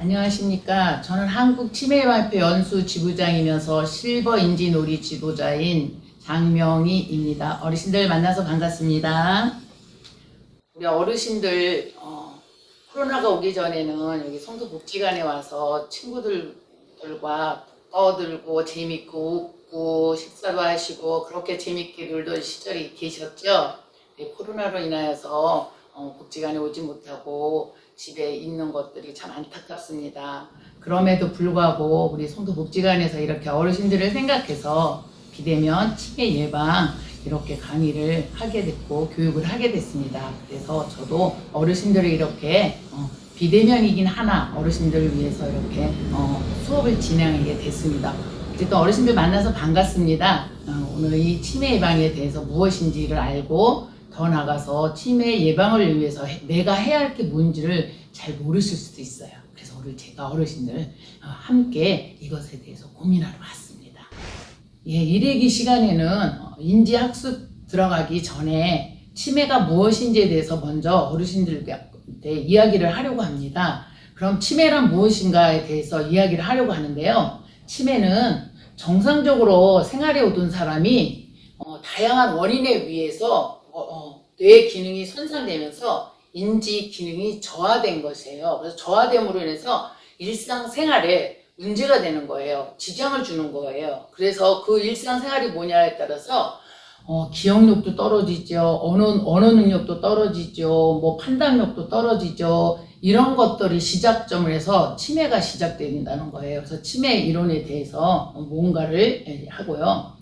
안녕하십니까. 저는 한국치매예방협회 연수 지부장이면서 실버 인지놀이 지도자인 장명희입니다. 어르신들 만나서 반갑습니다. 우리 어르신들 코로나가 오기 전에는 여기 성도복지관에 와서 친구들과 떠들고 재밌고 웃고 식사도 하시고 그렇게 재밌게 놀던 시절이 계셨죠. 코로나로 인하여서 복지관에 오지 못하고 집에 있는 것들이 참 안타깝습니다. 그럼에도 불구하고 우리 성도복지관에서 이렇게 어르신들을 생각해서 비대면 치매 예방 이렇게 강의를 하게 됐고 교육을 하게 됐습니다. 그래서 저도 어르신들을 이렇게 비대면이긴 하나 어르신들을 위해서 이렇게 수업을 진행하게 됐습니다. 어쨌든 어르신들 만나서 반갑습니다. 오늘 이 치매 예방에 대해서 무엇인지를 알고 더 나가서 치매 예방을 위해서 내가 해야 할 게 뭔지를 잘 모르실 수도 있어요. 그래서 오늘 제가 어르신들 함께 이것에 대해서 고민하러 왔습니다. 예, 일회기 시간에는 인지학습 들어가기 전에 치매가 무엇인지에 대해서 먼저 어르신들한테 이야기를 하려고 합니다. 그럼 치매란 무엇인가에 대해서 이야기를 하려고 하는데요. 치매는 정상적으로 생활해 오던 사람이 다양한 원인에 의해서 뇌 기능이 손상되면서 인지 기능이 저하된 것이에요. 그래서 저하됨으로 인해서 일상생활에 문제가 되는 거예요. 지장을 주는 거예요. 그래서 그 일상생활이 뭐냐에 따라서 기억력도 떨어지죠. 언어 능력도 떨어지죠. 뭐 판단력도 떨어지죠. 이런 것들이 시작점을 해서 치매가 시작된다는 거예요. 그래서 치매 이론에 대해서 뭔가를 하고요.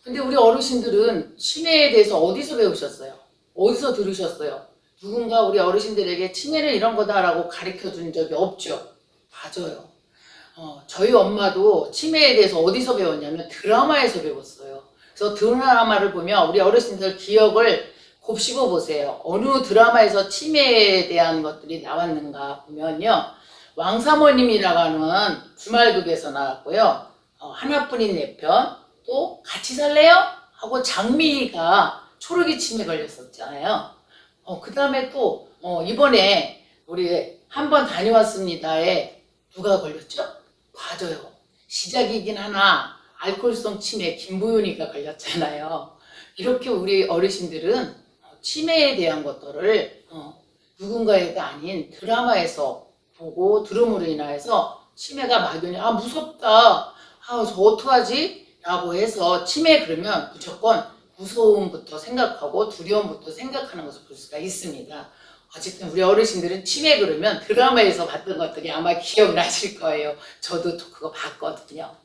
근데 우리 어르신들은 치매에 대해서 어디서 배우셨어요? 어디서 들으셨어요? 누군가 우리 어르신들에게 치매는 이런 거다라고 가르쳐 준 적이 없죠. 맞아요. 저희 엄마도 치매에 대해서 어디서 배웠냐면 드라마에서 배웠어요. 그래서 드라마를 보면 우리 어르신들 기억을 곱씹어 보세요. 어느 드라마에서 치매에 대한 것들이 나왔는가 보면요. 왕사모님이라고 하는 주말극에서 나왔고요. 하나뿐인 내 편. 또 같이 살래요? 하고 장미희가 초르기 치매 걸렸었잖아요. 그 다음에 또 이번에 우리 한번 다녀왔습니다에 누가 걸렸죠? 맞아요. 시작이긴 하나 알코올성 치매 김보윤이가 걸렸잖아요. 이렇게 우리 어르신들은 치매에 대한 것들을 누군가가 아닌 드라마에서 보고 들음으로 인하여서 치매가 막연히 무섭다. 저 어떡하지? 라고 해서 치매 그러면 무조건 무서움부터 생각하고 두려움부터 생각하는 것을 볼 수가 있습니다. 어쨌든 우리 어르신들은 치매 그러면 드라마에서 봤던 것들이 아마 기억나실 거예요. 저도 그거 봤거든요.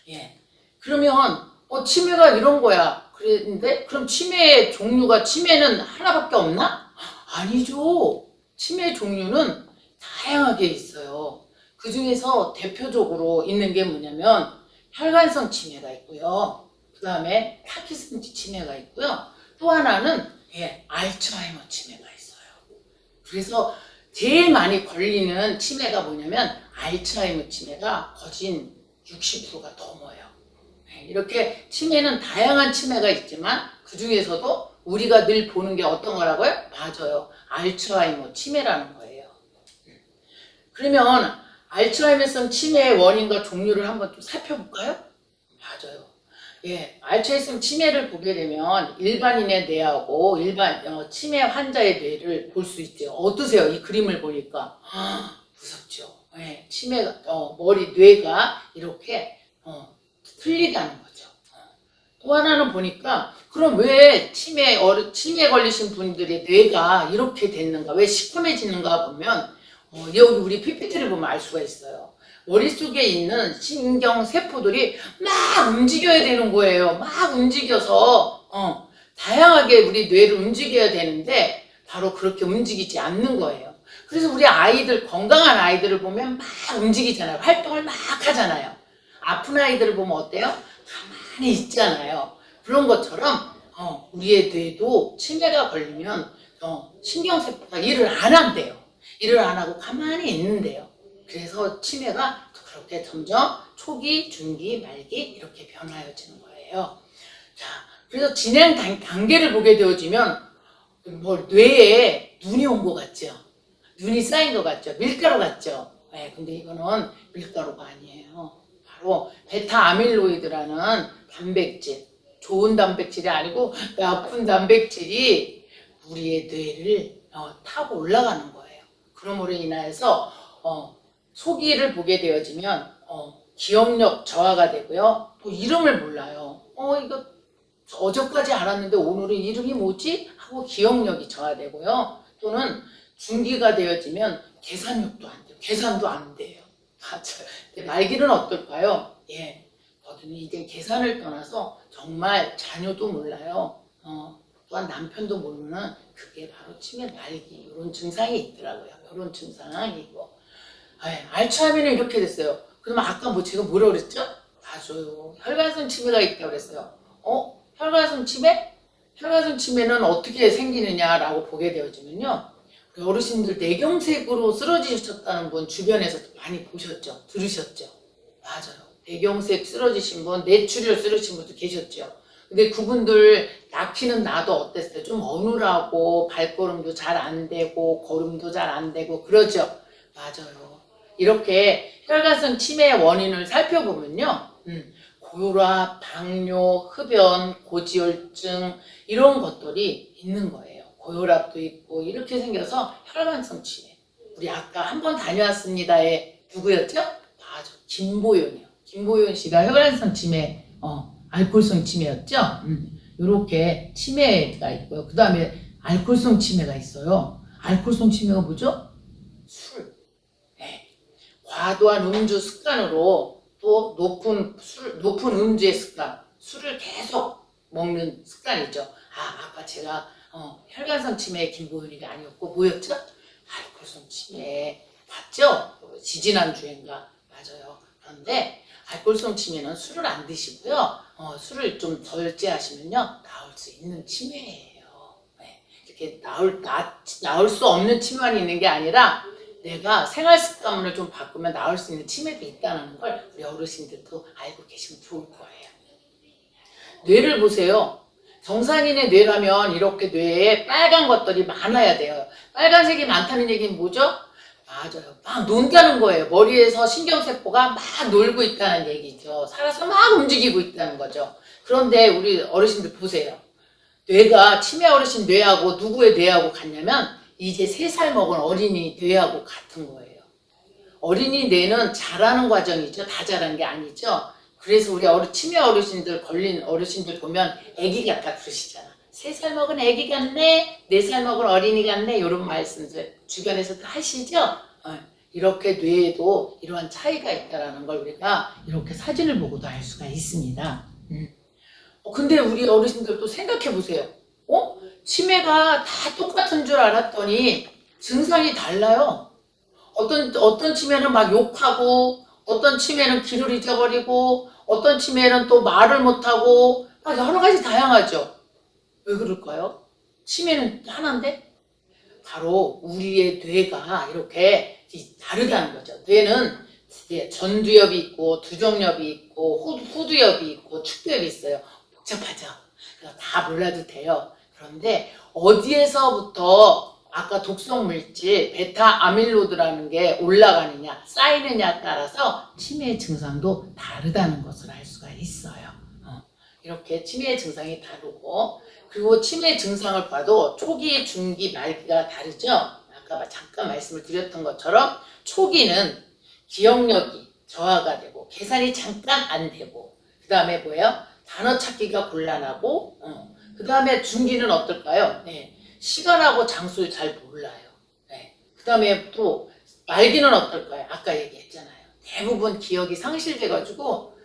예. 그러면 치매가 이런 거야. 그랬는데 그럼 치매의 종류가 치매는 하나밖에 없나? 아니죠. 치매 종류는 다양하게 있어요. 그 중에서 대표적으로 있는 게 뭐냐면 혈관성 치매가 있고요. 그 다음에 파킨슨 치매가 있고요. 또 하나는 알츠하이머 치매가 있어요. 그래서 제일 많이 걸리는 치매가 뭐냐면 알츠하이머 치매가 거진 60%가 넘어요. 이렇게 치매는 다양한 치매가 있지만 그 중에서도 우리가 늘 보는 게 어떤 거라고요? 맞아요. 알츠하이머 치매라는 거예요. 그러면 알츠하이머성 치매의 원인과 종류를 한번 좀 살펴볼까요? 맞아요. 알츠하이머성 치매를 보게 되면 일반인의 뇌하고 치매 환자의 뇌를 볼 수 있죠. 어떠세요? 이 그림을 보니까 무섭죠. 치매가 뇌가 이렇게 틀리다는 거죠. 또 하나는 보니까 그럼 왜 치매에 걸리신 분들의 뇌가 이렇게 됐는가? 왜 시커매지는가 보면 여기 우리 PPT를 보면 알 수가 있어요. 머릿속에 있는 신경세포들이 막 움직여야 되는 거예요. 막 움직여서 다양하게 우리 뇌를 움직여야 되는데 바로 그렇게 움직이지 않는 거예요. 그래서 우리 아이들, 건강한 아이들을 보면 막 움직이잖아요. 활동을 막 하잖아요. 아픈 아이들을 보면 어때요? 가만히 있잖아요. 그런 것처럼 우리의 뇌도 치매가 걸리면 신경세포가 일을 안 한대요. 일을 안 하고 가만히 있는데요. 그래서 치매가 그렇게 점점 초기, 중기, 말기 이렇게 변화해지는 거예요. 자, 그래서 진행 단계를 보게 되어지면 뇌에 눈이 온 것 같죠? 눈이 쌓인 것 같죠? 밀가루 같죠? 네, 근데 이거는 밀가루가 아니에요. 바로 베타 아밀로이드라는 단백질, 좋은 단백질이 아니고 나쁜 단백질이 우리의 뇌를 타고 올라가는 거예요. 그러므로 인하여서 소기를 보게 되어지면 기억력 저하가 되고요. 또 이름을 몰라요. 이거 어제까지 알았는데 오늘은 이름이 뭐지? 하고 기억력이 저하되고요. 또는 중기가 되어지면 계산력도 안 돼요. 계산도 안 돼요. 맞아요. 근데 말기는 어떨까요? 예. 거기는 이제 계산을 떠나서 정말 자녀도 몰라요. 또한 남편도 모르는 그게 바로 치매 말기 이런 증상이 있더라고요. 이런 증상이고 알츠하이머는 이렇게 됐어요. 그러면 아까 제가 뭐라고 그랬죠? 맞아요. 혈관성 치매가 있다고 그랬어요. 혈관성 치매? 혈관성 치매는 어떻게 생기느냐라고 보게 되어지면요. 우리 어르신들 뇌경색으로 쓰러지셨다는 분 주변에서도 많이 보셨죠? 들으셨죠? 맞아요. 뇌경색 쓰러지신 분, 뇌출혈 쓰러지신 분도 계셨죠? 근데 그분들 낳기는 나도 어땠어요? 좀 어눌하고 발걸음도 잘 안 되고 걸음도 잘 안 되고 그러죠? 맞아요. 이렇게 혈관성 치매의 원인을 살펴보면요. 고혈압, 당뇨, 흡연, 고지혈증 이런 것들이 있는 거예요. 고혈압도 있고 이렇게 생겨서 혈관성 치매. 우리 아까 한 번 다녀왔습니다에 누구였죠? 맞아. 김보연이요. 김보연 씨가 혈관성 치매, 알코올성 치매였죠? 이렇게 치매가 있고요. 그 다음에 알코올성 치매가 있어요. 알코올성 치매가 뭐죠? 술. 네. 과도한 음주 습관으로 또 높은 음주의 습관, 술을 계속 먹는 습관이죠. 아까 제가 혈관성 치매 김보윤이가 아니었고 뭐였죠? 알코올성 치매 맞죠? 지지난주인가 맞아요. 그런데 알코올성 치매는 술을 안 드시고요. 술을 좀 절제하시면요 나을 수 있는 치매예요. 네. 이렇게 나을 수 없는 치매만 있는 게 아니라 내가 생활 습관을 좀 바꾸면 나을 수 있는 치매도 있다는 걸 우리 어르신들도 알고 계시면 좋을 거예요. 뇌를 보세요. 정상인의 뇌라면 이렇게 뇌에 빨간 것들이 많아야 돼요. 빨간색이 많다는 얘기는 뭐죠? 맞아요. 막 논다는 거예요. 머리에서 신경세포가 막 놀고 있다는 얘기죠. 살아서 막 움직이고 있다는 거죠. 그런데 우리 어르신들 보세요. 뇌가 치매 어르신 뇌하고 누구의 뇌하고 같냐면 이제 3살 먹은 어린이 뇌하고 같은 거예요. 어린이 뇌는 자라는 과정이죠. 다 자란 게 아니죠. 그래서 우리 치매 어르신들 걸린 어르신들 보면 애기 같다 그러시잖아. 3살 먹은 애기 같네, 4살 먹은 어린이 같네 이런 말씀들 주변에서도 하시죠. 이렇게 뇌에도 이러한 차이가 있다는 걸 우리가 이렇게 사진을 보고도 알 수가 있습니다. 근데 우리 어르신들도 생각해 보세요. 치매가 다 똑같은 줄 알았더니 증상이 달라요. 어떤 치매는 막 욕하고, 어떤 치매는 길을 잊어버리고, 어떤 치매는 또 말을 못하고, 막 여러 가지 다양하죠. 왜 그럴까요? 치매는 하나인데? 바로 우리의 뇌가 이렇게 다르다는 거죠. 뇌는 전두엽이 있고, 두정엽이 있고, 후두엽이 있고, 축두엽이 있어요. 복잡하죠? 다 몰라도 돼요. 그런데 어디에서부터 아까 독성 물질 베타 아밀로이드라는 게 올라가느냐 쌓이느냐에 따라서 치매의 증상도 다르다는 것을 알 수가 있어요. 이렇게 치매의 증상이 다르고 그리고 치매 증상을 봐도 초기, 중기, 말기가 다르죠. 아까 잠깐 말씀을 드렸던 것처럼 초기는 기억력이 저하가 되고 계산이 잠깐 안 되고 그 다음에 뭐예요? 단어 찾기가 곤란하고 그 다음에 중기는 어떨까요? 네. 시간하고 장소를 잘 몰라요. 네. 그 다음에 또 말기는 어떨까요? 아까 얘기했잖아요. 대부분 기억이 상실돼가지고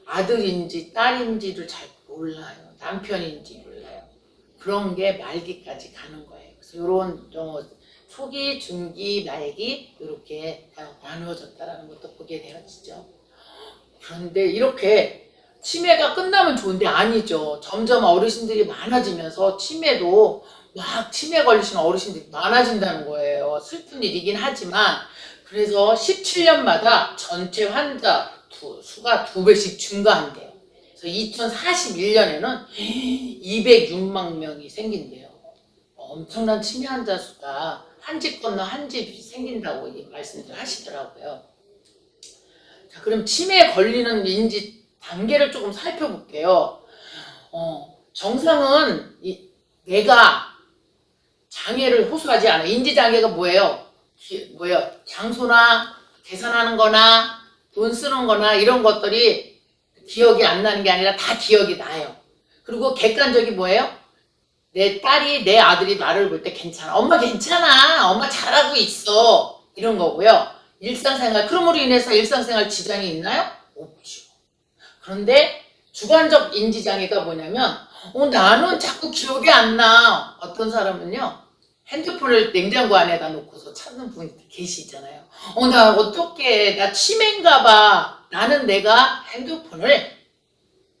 아들인지 딸인지를 잘 몰라요. 남편인지 몰라요. 그런 게 말기까지 가는 거예요. 그래서 이런 초기, 중기, 말기 이렇게 나누어졌다는 것도 보게 되어지죠. 그런데 이렇게 치매가 끝나면 좋은데 아니죠. 점점 어르신들이 많아지면서 치매도 막 치매 걸리시는 어르신들이 많아진다는 거예요. 슬픈 일이긴 하지만 그래서 17년마다 전체 환자 수가 2배씩 증가한대요. 그래서 2041년에는 206만 명이 생긴대요. 엄청난 치매 환자 수가 한 집 건너 한 집 생긴다고 말씀들 하시더라고요. 자, 그럼 치매에 걸리는 인지 단계를 조금 살펴볼게요. 정상은 내가 장애를 호소하지 않아. 인지 장애가 뭐예요? 장소나 계산하는 거나 돈 쓰는 거나 이런 것들이 기억이 안 나는 게 아니라 다 기억이 나요. 그리고 객관적이 뭐예요? 내 딸이 내 아들이 나를 볼 때 괜찮아. 엄마 괜찮아. 엄마 잘하고 있어. 이런 거고요. 일상생활, 그럼으로 인해서 일상생활 지장이 있나요? 없죠. 그런데 주관적 인지장애가 뭐냐면 나는 자꾸 기억이 안 나. 어떤 사람은요. 핸드폰을 냉장고 안에다 놓고서 찾는 분이 계시잖아요. 나 어떡해. 나 치매인가 봐. 나는 내가 핸드폰을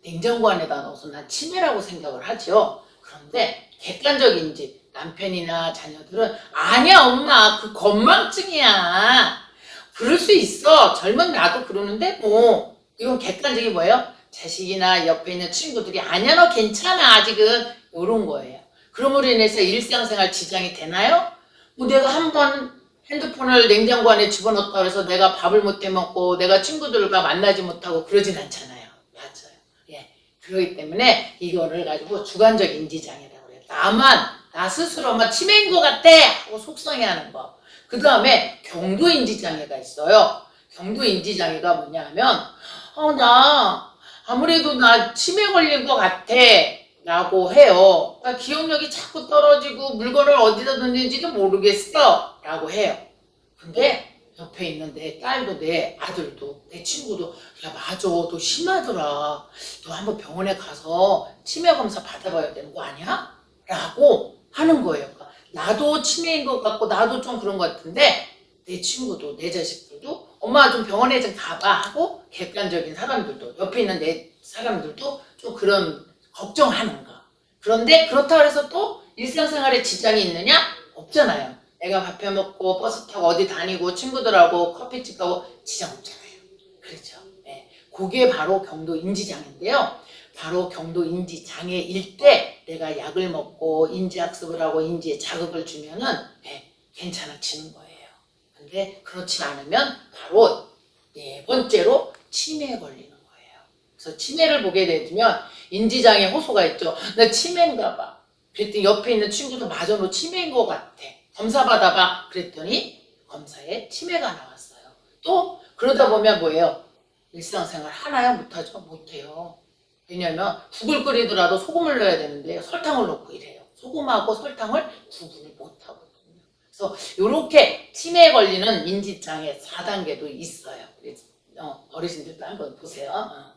냉장고 안에다 넣어서 난 치매라고 생각을 하죠. 그런데 객관적인지 남편이나 자녀들은 아니야 엄마 그 건망증이야. 그럴 수 있어. 젊은 나도 그러는데 뭐 이건 객관적이 뭐예요? 자식이나 옆에 있는 친구들이 아니야 너 괜찮아 아직은 이런 거예요. 그럼으로 인해서 일상생활 지장이 되나요? 뭐 내가 한번 핸드폰을 냉장고 안에 집어넣었다고 해서 내가 밥을 못 해먹고 내가 친구들과 만나지 못하고 그러진 않잖아요. 맞아요. 예. 그렇기 때문에 이거를 가지고 주관적 인지장애라고 해요. 나 스스로만 치매인 것 같아 하고 속상해하는 거. 그 다음에 경도인지장애가 있어요. 경도인지장애가 뭐냐 하면 나 아무래도 나 치매 걸린 것 같아 라고 해요. 그러니까 기억력이 자꾸 떨어지고 물건을 어디다 뒀는지도 모르겠어 라고 해요. 근데 옆에 있는 내 딸도 내 아들도 내 친구도 야 맞아 너 심하더라. 너 한번 병원에 가서 치매 검사 받아봐야 되는 거 아니야? 라고 하는 거예요. 그러니까 나도 치매인 것 같고 나도 좀 그런 것 같은데 내 친구도 내 자식들도 엄마 좀 병원에 좀 가봐 하고 객관적인 사람들도 옆에 있는 내 사람들도 좀 그런 걱정하는 거. 그런데 그렇다고 해서 또 일상생활에 지장이 있느냐? 없잖아요. 내가 밥 해먹고 버스 타고 어디 다니고 친구들하고 커피집 가고 지장 없잖아요. 그렇죠. 네. 그게 바로 경도인지장애인데요. 바로 경도인지장애일 때 내가 약을 먹고 인지학습을 하고 인지에 자극을 주면은 괜찮아지는 거예요. 근데 그렇지 않으면 바로 네 번째로 치매에 걸리는 거예요. 그래서 치매를 보게 되면 인지장애 호소가 있죠. 나 치매인가 봐. 그랬더니 옆에 있는 친구도 맞아 너 치매인 것 같아. 검사 받아봐. 그랬더니 검사에 치매가 나왔어요. 또 그러다 보면 뭐예요? 일상생활 하나요? 못하죠? 못해요. 왜냐면 국을 끓이더라도 소금을 넣어야 되는데 설탕을 넣고 이래요. 소금하고 설탕을 구분을 못하거든요. 그래서 이렇게 치매에 걸리는 인지장애 4단계도 있어요. 그래서 어르신들도 한번 보세요.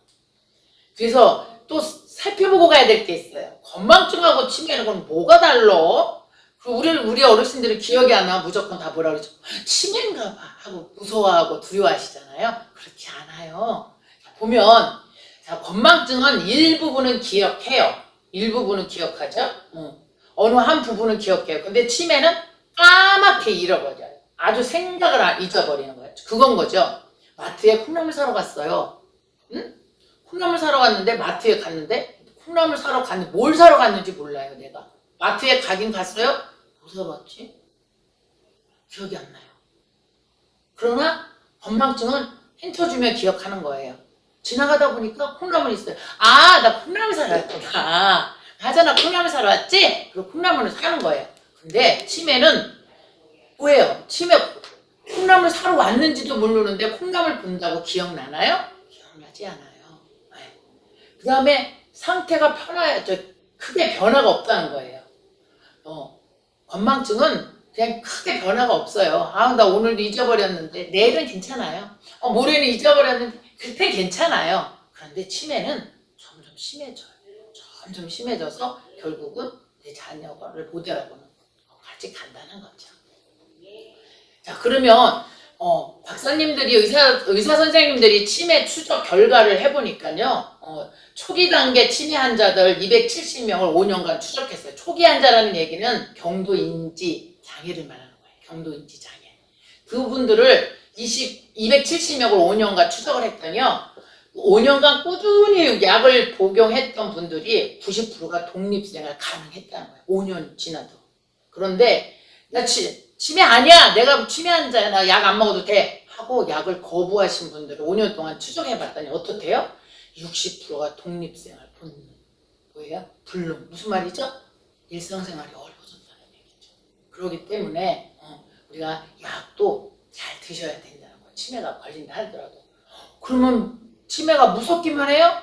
그래서 또 살펴보고 가야 될 게 있어요. 건망증하고 치매는 건 뭐가 달라? 그리고 우리 어르신들이 기억이 안 나면 무조건 다 뭐라 그러죠? 치매인가 봐 하고 무서워하고 두려워하시잖아요. 그렇지 않아요. 보면 자, 건망증은 일부분은 기억해요. 일부분은 기억하죠. 어느 한 부분은 기억해요. 근데 치매는 까맣게 잃어버려요. 아주 생각을 잊어버리는 거예요. 그건 거죠. 마트에 콩나물 사러 갔어요. 응? 콩나물 사러 갔는데 마트에 갔는데 콩나물 사러 갔는데 뭘 사러 갔는지 몰라요. 내가 마트에 가긴 갔어요. 뭐 사러 왔지? 기억이 안 나요. 그러나 건망증은 힌트 주면 기억하는 거예요. 지나가다 보니까 콩나물이 있어요. 나 콩나물 사러 왔구나. 맞아 나 콩나물 사러 왔지? 그리고 콩나물을 사는 거예요. 근데 치매는 뭐예요? 치매 콩나물 사러 왔는지도 모르는데 콩나물 본다고 기억나나요? 기억나지 않아요. 그 다음에 상태가 크게 변화가 없다는 거예요. 건망증은 그냥 크게 변화가 없어요. 나 오늘도 잊어버렸는데 내일은 괜찮아요. 모레는 잊어버렸는데 그때 괜찮아요. 그런데 치매는 점점 심해져요. 점점 심해져서 결국은 내 자녀를 보더라고는 같이 간다는 거죠. 자 그러면 박사님들이 의사 선생님들이 치매 추적 결과를 해보니까요. 초기 단계 치매 환자들 270명을 5년간 추적했어요. 초기 환자라는 얘기는 경도인지 장애를 말하는 거예요. 경도인지 장애. 그분들을 270명을 5년간 추적을 했더니요. 5년간 꾸준히 약을 복용했던 분들이 90%가 독립생활 가능했다는 거예요. 5년 지나도. 그런데 나 치매 아니야. 내가 치매 환자야. 나 약 안 먹어도 돼. 하고 약을 거부하신 분들을 5년 동안 추적해봤더니 어떻대요? 60%가 독립생활 본능. 뭐예요? 불능. 무슨 말이죠? 일상생활이 어려워졌다는 얘기죠. 그렇기 때문에 우리가 약도 잘 드셔야 된다는 거예요. 치매가 걸린다 하더라도. 그러면 치매가 무섭기만 해요?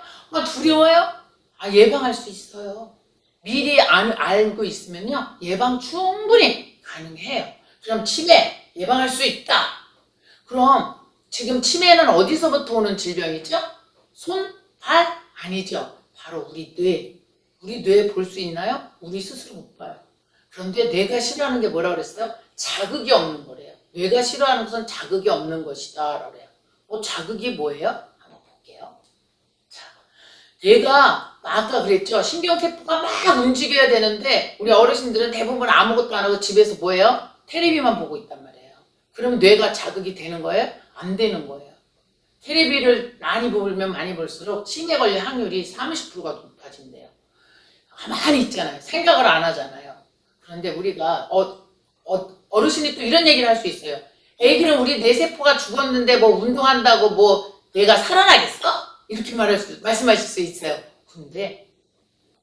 두려워요? 예방할 수 있어요. 미리 알고 있으면요. 예방 충분히 가능해요. 그럼 치매 예방할 수 있다. 그럼 지금 치매는 어디서부터 오는 질병이죠? 손, 발? 아니죠. 바로 우리 뇌. 우리 뇌 볼 수 있나요? 우리 스스로 못 봐요. 그런데 뇌가 싫어하는 게 뭐라 그랬어요? 자극이 없는 거래요. 뇌가 싫어하는 것은 자극이 없는 것이다. 라고 그래요. 자극이 뭐예요? 한번 볼게요. 자, 뇌가 아까 그랬죠. 신경세포가 막 움직여야 되는데 우리 어르신들은 대부분 아무것도 안 하고 집에서 뭐예요? 테레비만 보고 있단 말이에요. 그럼 뇌가 자극이 되는 거예요? 안 되는 거예요. 테레비를 많이 보면 많이 볼수록 치매 걸릴 확률이 30%가 높아진대요. 가만히 있잖아요. 생각을 안 하잖아요. 그런데 우리가 어르신이 또 이런 얘기를 할 수 있어요. 애기는 우리 뇌세포가 죽었는데 뭐 운동한다고 뭐 뇌가 살아나겠어? 이렇게 말씀하실 수 있어요. 근데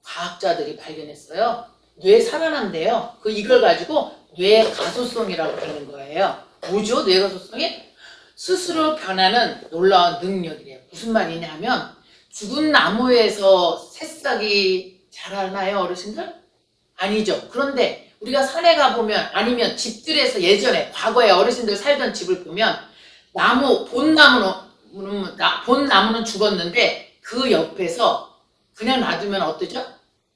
과학자들이 발견했어요. 뇌 살아난대요. 이걸 가지고 뇌 가소성이라고 부르는 거예요. 뭐죠? 뇌 가소성이? 스스로 변하는 놀라운 능력이래요. 무슨 말이냐면 죽은 나무에서 새싹이 자라나요, 어르신들? 아니죠. 그런데 우리가 산에 가보면 아니면 집들에서 예전에 과거에 어르신들 살던 집을 보면 본나무는 죽었는데 그 옆에서 그냥 놔두면 어떠죠?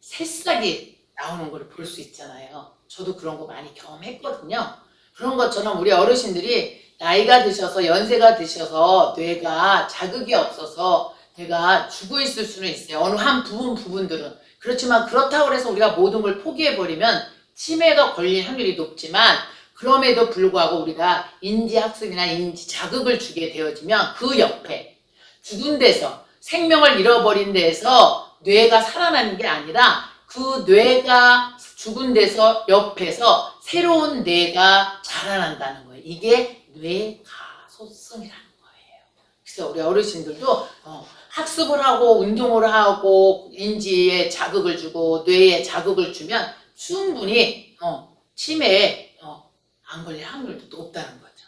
새싹이 나오는 걸 볼 수 있잖아요. 저도 그런 거 많이 경험했거든요. 그런 것처럼 우리 어르신들이 나이가 드셔서 연세가 드셔서 뇌가 자극이 없어서 뇌가 죽어 있을 수는 있어요. 어느 한 부분들은. 그렇지만 그렇다고 해서 우리가 모든 걸 포기해버리면 치매가 걸릴 확률이 높지만 그럼에도 불구하고 우리가 인지학습이나 인지자극을 주게 되어지면 그 옆에 죽은 데서 생명을 잃어버린 데에서 뇌가 살아나는 게 아니라 그 뇌가 죽은 데서 옆에서 새로운 뇌가 자라난다는 거예요. 이게 뇌가소성이라는 거예요. 그래서 우리 어르신들도 학습을 하고 운동을 하고 인지에 자극을 주고 뇌에 자극을 주면 충분히 치매에 안 걸릴 확률도 높다는 거죠.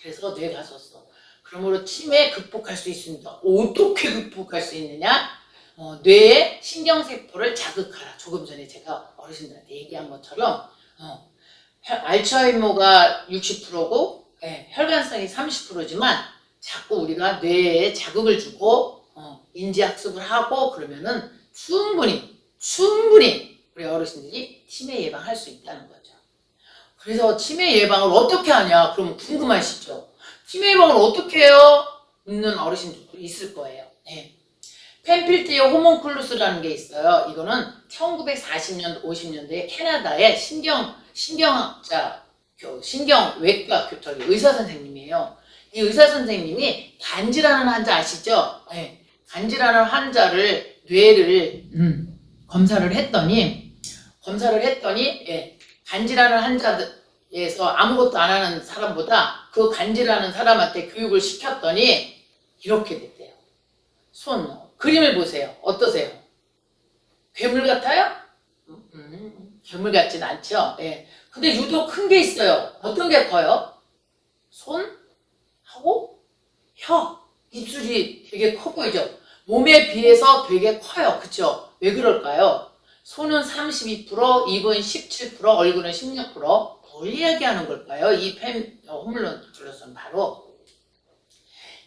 그래서 뇌가소성. 그러므로 치매 극복할 수 있습니다. 어떻게 극복할 수 있느냐? 뇌의 신경세포를 자극하라. 조금 전에 제가 어르신들한테 얘기한 것처럼 알츠하이머가 60%고 혈관성이 30%지만 자꾸 우리가 뇌에 자극을 주고 인지학습을 하고 그러면은 충분히 우리 어르신들이 치매 예방할 수 있다는 거죠. 그래서 치매 예방을 어떻게 하냐? 그러면 궁금하시죠? 치매 예방을 어떻게 해요? 묻는 어르신들도 있을 거예요. 펜필트의 호몬클루스라는 게 있어요. 이거는 1940년, 50년대에 캐나다의 신경학자, 신경외과 의사 선생님이에요. 이 의사 선생님이 간질하는 환자 아시죠? 간질하는 환자를 뇌를 검사를 했더니 간질하는 환자에서 아무것도 안 하는 사람보다 그 간질하는 사람한테 교육을 시켰더니 이렇게 됐대요. 그림을 보세요. 어떠세요? 괴물 같아요? 괴물 같진 않죠? 근데 유독 큰 게 있어요. 어떤 게 커요? 손하고 혀, 입술이 되게 커 보이죠? 몸에 비해서 되게 커요. 그쵸? 왜 그럴까요? 손은 32%, 입은 17%, 얼굴은 16%. 뭘 이야기하는 걸까요? 이 호물클루스는 바로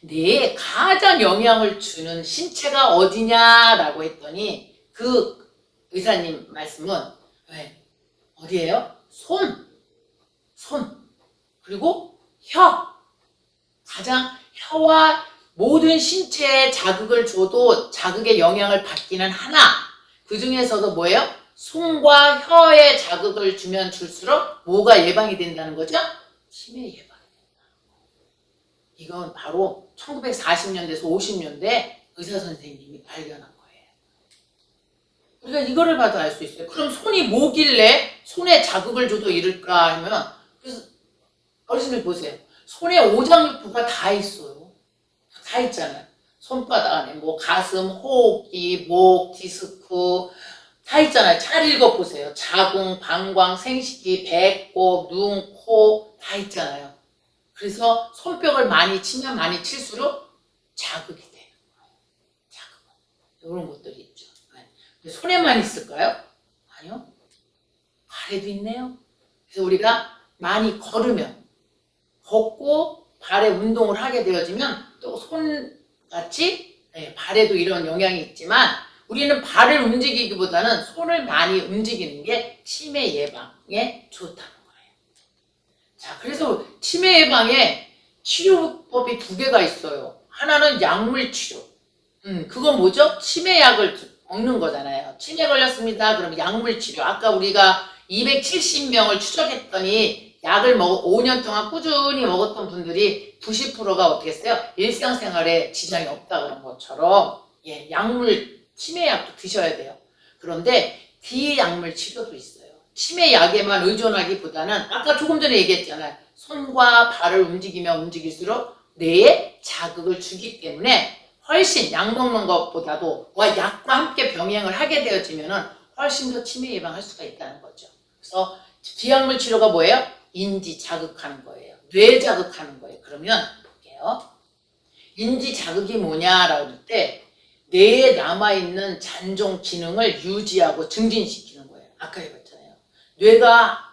뇌에 가장 영향을 주는 신체가 어디냐라고 했더니 그 의사님 말씀은 어디예요? 손. 그리고 혀. 가장 혀와 모든 신체에 자극을 줘도 자극의 영향을 받기는 하나 그 중에서도 뭐예요? 손과 혀에 자극을 주면 줄수록 뭐가 예방이 된다는 거죠? 치매 예방이 된다는 거예요. 이건 바로 1940년대에서 50년대 의사 선생님이 발견한 거예요. 우리가 이거를 봐도 알 수 있어요. 그럼 손이 뭐길래 손에 자극을 줘도 이럴까 하면, 그래서 어르신들 보세요. 손에 오장육부가 다 있어요. 다 있잖아요. 손바닥 안에 뭐 가슴, 호흡기, 목, 디스크 다 있잖아요. 잘 읽어보세요. 자궁, 방광, 생식기, 배꼽, 눈, 코 다 있잖아요. 그래서 손뼉을 많이 치면 많이 칠수록 자극이 돼요. 자극. 이런 것들이 있죠. 근데 손에만 있을까요? 아니요. 발에도 있네요. 그래서 우리가 많이 걸으면, 걷고 발에 운동을 하게 되어지면 또 손같이 발에도 이런 영향이 있지만 우리는 발을 움직이기보다는 손을 많이 움직이는 게 치매 예방에 좋다는 거예요. 자, 그래서 치매 예방에 치료법이 2개가 있어요. 하나는 약물 치료. 그건 뭐죠? 치매약을 먹는 거잖아요. 치매 걸렸습니다. 그럼 약물 치료. 아까 우리가 270명을 추적했더니 약을 5년 동안 꾸준히 먹었던 분들이 90%가 어떻게 했어요? 일상생활에 지장이 없다 그런 것처럼 약물 치매약도 드셔야 돼요. 그런데 비약물 치료도 있어요. 치매약에만 의존하기보다는 아까 조금 전에 얘기했잖아요. 손과 발을 움직이면 움직일수록 뇌에 자극을 주기 때문에 훨씬 약 먹는 것보다도 약과 함께 병행을 하게 되어지면 훨씬 더 치매 예방할 수가 있다는 거죠. 그래서 비약물 치료가 뭐예요? 인지 자극하는 거예요. 뇌 자극하는 거예요. 그러면 볼게요. 인지 자극이 뭐냐라고 할 때 뇌에 남아있는 잔존 기능을 유지하고 증진시키는 거예요. 아까 해봤잖아요. 뇌가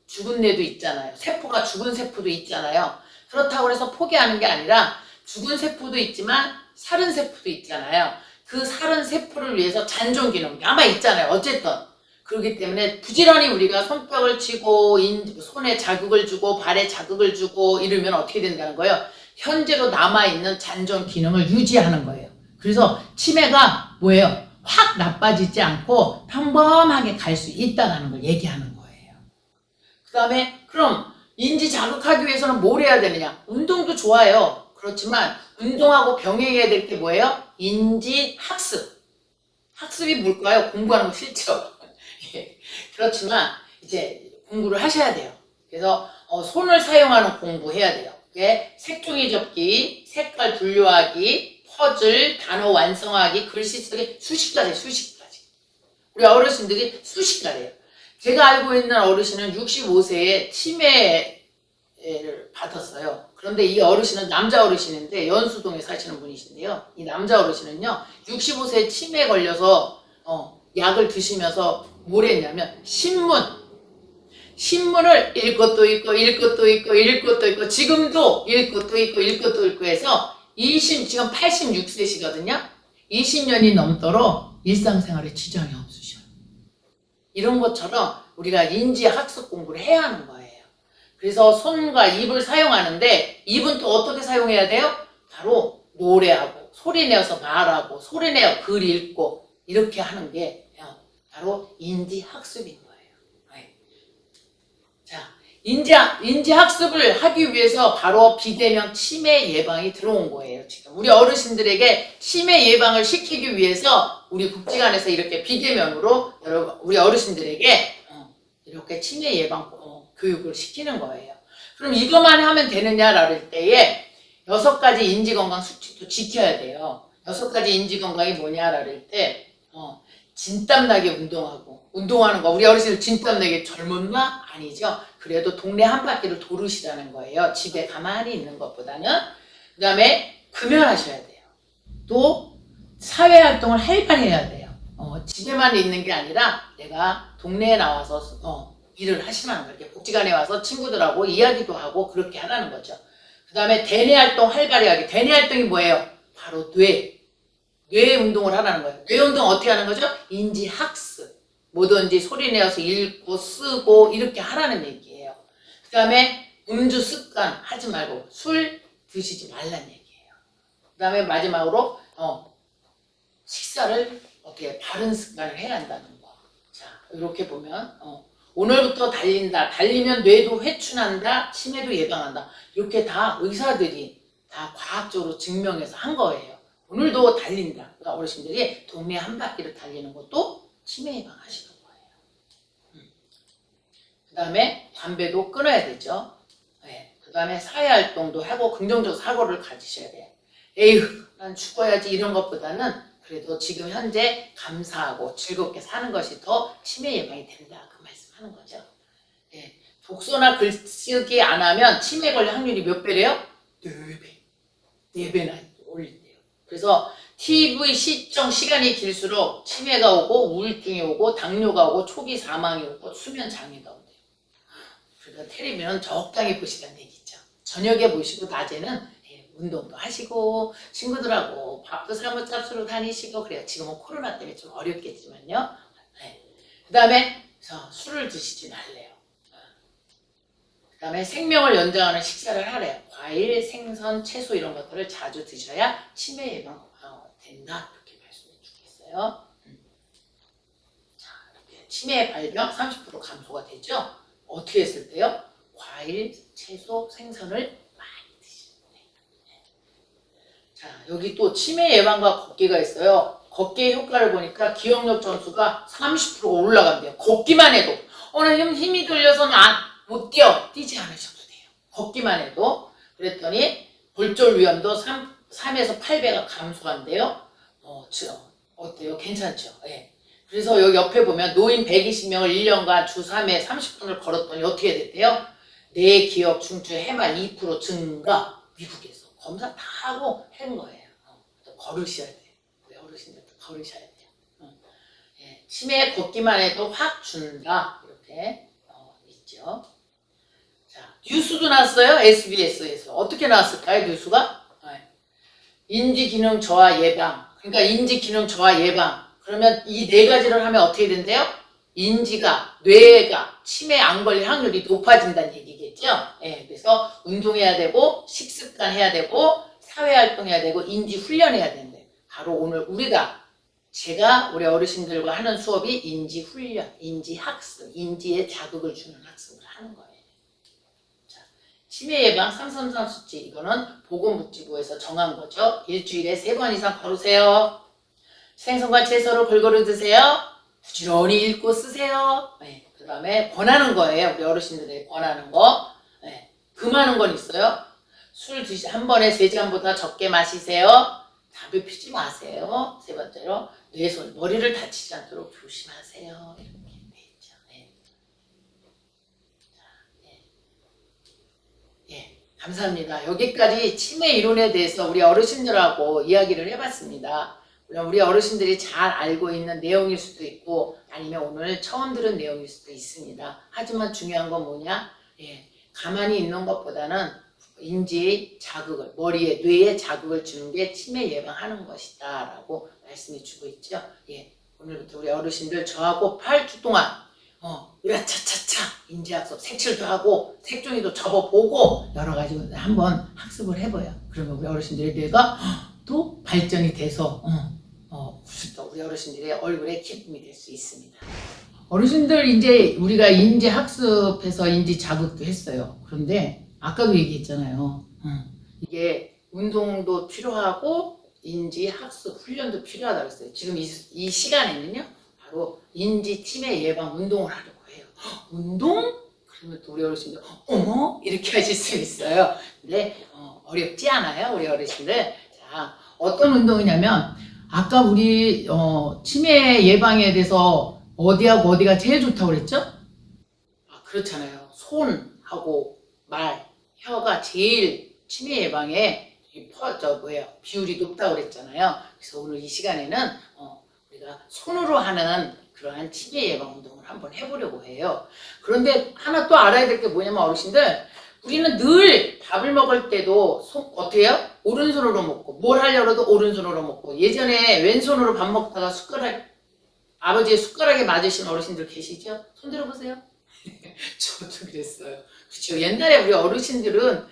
죽은 뇌도 있잖아요. 세포가 죽은 세포도 있잖아요. 그렇다고 해서 포기하는 게 아니라 죽은 세포도 있지만 살은 세포도 있잖아요. 그 살은 세포를 위해서 잔존 기능 남아있잖아요. 어쨌든 그렇기 때문에 부지런히 우리가 손뼉을 치고 손에 자극을 주고 발에 자극을 주고 이러면 어떻게 된다는 거예요? 현재로 남아있는 잔존 기능을 유지하는 거예요. 그래서 치매가 뭐예요? 확 나빠지지 않고 평범하게 갈 수 있다는 걸 얘기하는 거예요. 그 다음에 그럼 인지 자극하기 위해서는 뭘 해야 되느냐? 운동도 좋아요. 그렇지만 운동하고 병행해야 될 게 뭐예요? 인지 학습. 학습이 뭘까요? 공부하는 거 싫죠. 그렇지만 이제 공부를 하셔야 돼요. 그래서 손을 사용하는 공부해야 돼요. 색종이 접기, 색깔 분류하기, 퍼즐, 단어 완성하기, 글씨 쓰기, 수식까지. 우리 어르신들이 수식까지예요. 제가 알고 있는 어르신은 65세에 치매를 받았어요. 그런데 이 어르신은 남자 어르신인데 연수동에 사시는 분이신데요. 이 남자 어르신은요 65세에 치매에 걸려서 약을 드시면서 뭘 했냐면 신문을 읽을 것도 있고 지금도 읽을 것도 있고 해서 지금 86세시거든요. 20년이 넘도록 일상생활에 지장이 없으셔요. 이런 것처럼 우리가 인지학습 공부를 해야 하는 거예요. 그래서 손과 입을 사용하는데 입은 또 어떻게 사용해야 돼요? 바로 노래하고 소리내어서 말하고 소리내어 글 읽고 이렇게 하는 게 바로 인지학습인 거예요. 자, 인지학습을 하기 위해서 바로 비대면 치매 예방이 들어온 거예요. 지금 우리 어르신들에게 치매 예방을 시키기 위해서 우리 국지관에서 이렇게 비대면으로 우리 어르신들에게 이렇게 치매 예방 교육을 시키는 거예요. 그럼 이것만 하면 되느냐라고 할 때에 6가지 인지건강 수칙도 지켜야 돼요. 6가지 인지건강이 뭐냐라고 할 때 진땀나게 운동하는 거. 우리 어르신들 진땀나게 젊었나? 아니죠. 그래도 동네 한 바퀴를 도르시라는 거예요. 집에 가만히 있는 것보다는. 그 다음에 금연하셔야 돼요. 또 사회활동을 활발히 해야 돼요. 집에만 있는 게 아니라 내가 동네에 나와서 일을 하시라는 거예요. 이렇게 복지관에 와서 친구들하고 이야기도 하고 그렇게 하라는 거죠. 그 다음에 대뇌활동 활발히 하기. 대뇌활동이 뭐예요? 바로 뇌 운동을 하라는 거예요. 뇌 운동 어떻게 하는 거죠? 인지학습. 뭐든지 소리내어서 읽고 쓰고 이렇게 하라는 얘기예요. 그 다음에 음주 습관 하지 말고 술 드시지 말라는 얘기예요. 그 다음에 마지막으로 식사를 어떻게 바른 습관을 해야 한다는 거. 자, 이렇게 보면 오늘부터 달린다. 달리면 뇌도 회춘한다. 치매도 예방한다. 이렇게 다 의사들이 다 과학적으로 증명해서 한 거예요. 오늘도 달린다. 그러니까 어르신들이 동네 한 바퀴를 달리는 것도 치매 예방하시는 거예요. 그 다음에 담배도 끊어야 되죠. 네. 그 다음에 사회활동도 하고 긍정적 사고를 가지셔야 돼요. 에휴, 난 죽어야지 이런 것보다는 그래도 지금 현재 감사하고 즐겁게 사는 것이 더 치매 예방이 된다. 그 말씀 하는 거죠. 네. 독서나 글쓰기 안 하면 치매 걸릴 확률이 몇 배래요? 4배. 4배나 올린대요. 그래서 TV 시청 시간이 길수록 치매가 오고 우울증이 오고 당뇨가 오고 초기 사망이 오고 수면 장애가 온대요. 그러니까 텔레비는 적당히 보시라는 얘기죠. 저녁에 보시고 낮에는 운동도 하시고 친구들하고 밥도 사뭇 잡수러 다니시고 그래요. 지금은 코로나 때문에 좀 어렵겠지만요. 네. 그 다음에 술을 드시지 말래요. 그 다음에 생명을 연장하는 식사를 하래요. 과일, 생선, 채소 이런 것들을 자주 드셔야 치매 예방 된다. 이렇게 말씀해 주겠어요. 자, 이렇게 치매 발병 30% 감소가 되죠. 어떻게 했을 때요? 과일, 채소, 생선을 많이 드시면 돼요. 자, 여기 또 치매 예방과 걷기가 있어요. 걷기의 효과를 보니까 기억력 점수가 30%가 올라간대요. 걷기만 해도. 오늘 힘이 들려서 못 뛰지 않으셔도 돼요. 걷기만 해도. 그랬더니 골절 위험도 3에서 8배가 감소한대요. 어때요? 괜찮죠? 네. 그래서 여기 옆에 보면 노인 120명을 1년간 주 3회 30분을 걸었더니 어떻게 됐대요? 뇌 기억 중추 해말 2% 증가. 미국에서 검사 다 하고 한 거예요. 걸으셔야 돼요. 우리 어르신들도 걸으셔야 돼요. 예, 치매 걷기만 해도 확 준다. 이렇게 있죠. 자, 뉴스도 나왔어요. SBS에서. 어떻게 나왔을까요? 뉴스가? 인지기능 저하 예방. 그러니까 인지기능 저하 예방. 그러면 이 4가지를 하면 어떻게 된대요? 인지가, 뇌가 치매 안 걸릴 확률이 높아진다는 얘기겠죠. 예, 그래서 운동해야 되고 식습관 해야 되고 사회활동해야 되고 인지 훈련해야 된대. 바로 오늘 제가 우리 어르신들과 하는 수업이 인지 훈련, 인지 학습, 인지에 자극을 주는 학습을 하는 거예요. 자, 치매 예방 상선상 수치 이거는 보건복지부에서 정한 거죠. 일주일에 3번 이상 걸으세요. 생선과 채소를 골고루 드세요. 부지런히 읽고 쓰세요. 네, 그 다음에 권하는 거예요. 우리 어르신들에게 권하는 거. 네, 금하는 건 있어요. 술 한 번에 3잔보다 적게 마시세요. 담배 피지 마세요. 3번째로 머리를 다치지 않도록 조심하세요. 이렇게 돼 있죠. 네. 자, 네. 감사합니다. 여기까지 치매 이론에 대해서 우리 어르신들하고 이야기를 해봤습니다. 우리 어르신들이 잘 알고 있는 내용일 수도 있고 아니면 오늘 처음 들은 내용일 수도 있습니다. 하지만 중요한 건 뭐냐? 가만히 있는 것보다는 인지의 자극을, 머리에, 뇌에 자극을 주는 게 치매 예방하는 것이다 라고 말씀해 주고 있죠. 오늘부터 우리 어르신들 저하고 8주 동안 으라차차차 인지학습 색칠도 하고 색종이도 접어보고 여러 가지 한번 학습을 해봐요. 그러면 우리 어르신들의 뇌가 또 발전이 돼서 우리 어르신들의 얼굴에 기쁨이 될 수 있습니다. 어르신들 이제 우리가 인지 학습해서 인지 자극도 했어요. 그런데 아까도 얘기했잖아요. 이게 운동도 필요하고 인지 학습 훈련도 필요하다고 했어요. 지금 이 시간에는요. 바로 인지 치매 예방 운동을 하려고 해요. 운동? 그러면 또 우리 어르신들 어머? 이렇게 하실 수 있어요. 근데 어렵지 않아요. 우리 어르신들. 자, 어떤 운동이냐면 아까 우리 치매 예방에 대해서 어디하고 어디가 제일 좋다고 그랬죠? 그렇잖아요. 손하고 말, 혀가 제일 치매 예방에 비율이 높다고 그랬잖아요. 그래서 오늘 이 시간에는 우리가 손으로 하는 그러한 치매 예방 운동을 한번 해보려고 해요. 그런데 하나 또 알아야 될 게 뭐냐면 어르신들 우리는 늘 밥을 먹을 때도 어떻게 해요? 오른손으로 먹고 뭘 하려고 해도 오른손으로 먹고 예전에 왼손으로 밥 먹다가 아버지의 숟가락에 맞으신 어르신들 계시죠? 손 들어보세요. 저도 그랬어요. 그렇죠. 옛날에 우리 어르신들은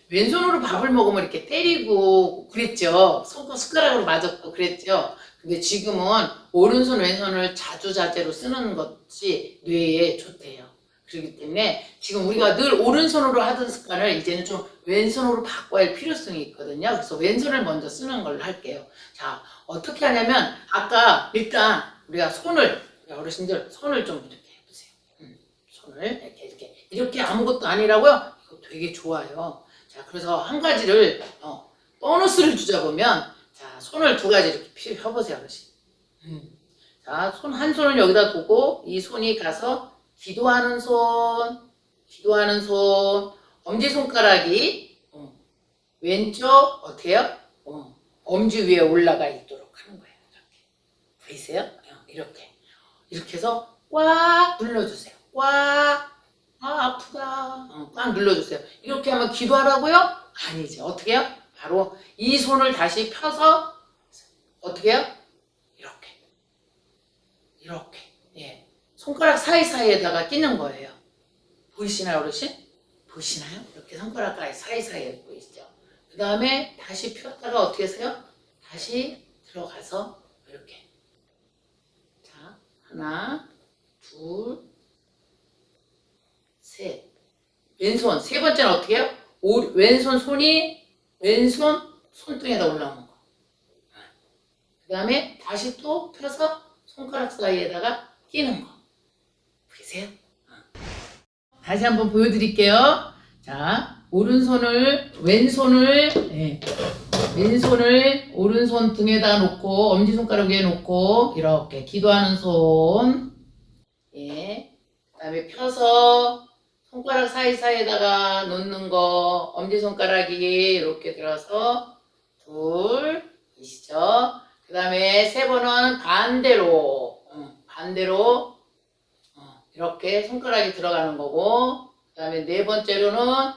왼손으로 밥을 먹으면 이렇게 때리고 그랬죠. 숟가락으로 맞았고 그랬죠. 근데 지금은 오른손 왼손을 자주자재로 쓰는 것이 뇌에 좋대요. 그렇기 때문에 지금 우리가 늘 오른손으로 하던 습관을 이제는 좀 왼손으로 바꿔야 할 필요성이 있거든요. 그래서 왼손을 먼저 쓰는 걸로 할게요. 자, 어떻게 하냐면 아까 일단 우리가 손을, 우리 어르신들 손을 좀 이렇게 해보세요. 손을 이렇게 아무것도 아니라고요? 이거 되게 좋아요. 자, 그래서 한 가지를 보너스를 주자 보면, 자, 손을 두 가지 이렇게 펴보세요, 어르신. 자, 손 한 손을 여기다 두고 이 손이 가서 기도하는 손, 엄지손가락이 왼쪽 어떻게 해요? 엄지 위에 올라가 있도록 하는 거예요. 이렇게. 보이세요? 이렇게 해서 꽉 눌러주세요. 꽉. 아프다. 꽉 눌러주세요. 이렇게 하면 기도하라고요? 아니죠. 어떻게 해요? 바로 이 손을 다시 펴서 어떻게 해요? 이렇게. 예. 손가락 사이사이에다가 끼는 거예요. 보이시나요, 어르신? 보이시나요? 이렇게 손가락 사이사이에 보이시죠? 그 다음에 다시 폈다가 어떻게 하세요? 다시 들어가서 이렇게. 자, 하나, 둘, 셋. 왼손. 세 번째는 어떻게 해요? 왼손 손이 왼손 손등에다 올라오는 거. 그 다음에 다시 또 펴서 손가락 사이에다가 끼는 거. 보이세요? 다시 한번 보여드릴게요. 자, 왼손을 오른손 등에다 놓고, 엄지손가락 위에 놓고, 이렇게 기도하는 손. 예. 그 다음에 펴서 손가락 사이사이에다가 놓는 거, 엄지손가락이 이렇게 들어서, 보이시죠? 그 다음에 세 번은 반대로 이렇게 손가락이 들어가는 거고, 그 다음에 네 번째로는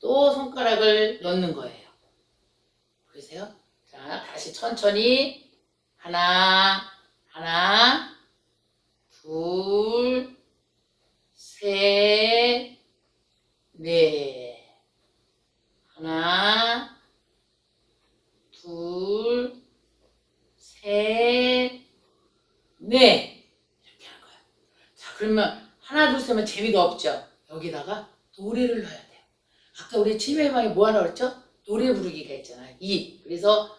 또 손가락을 넣는 거예요. 보이세요? 자, 다시 천천히 하나, 둘, 셋, 넷. 하나, 둘, 셋, 넷. 이렇게 하는 거예요. 자, 그러면 하나, 둘, 셋은 재미가 없죠? 여기다가 노래를 넣어야 돼요. 아까 우리 치매방에 뭐 하나 그랬죠? 노래 부르기가 있잖아요. 그래서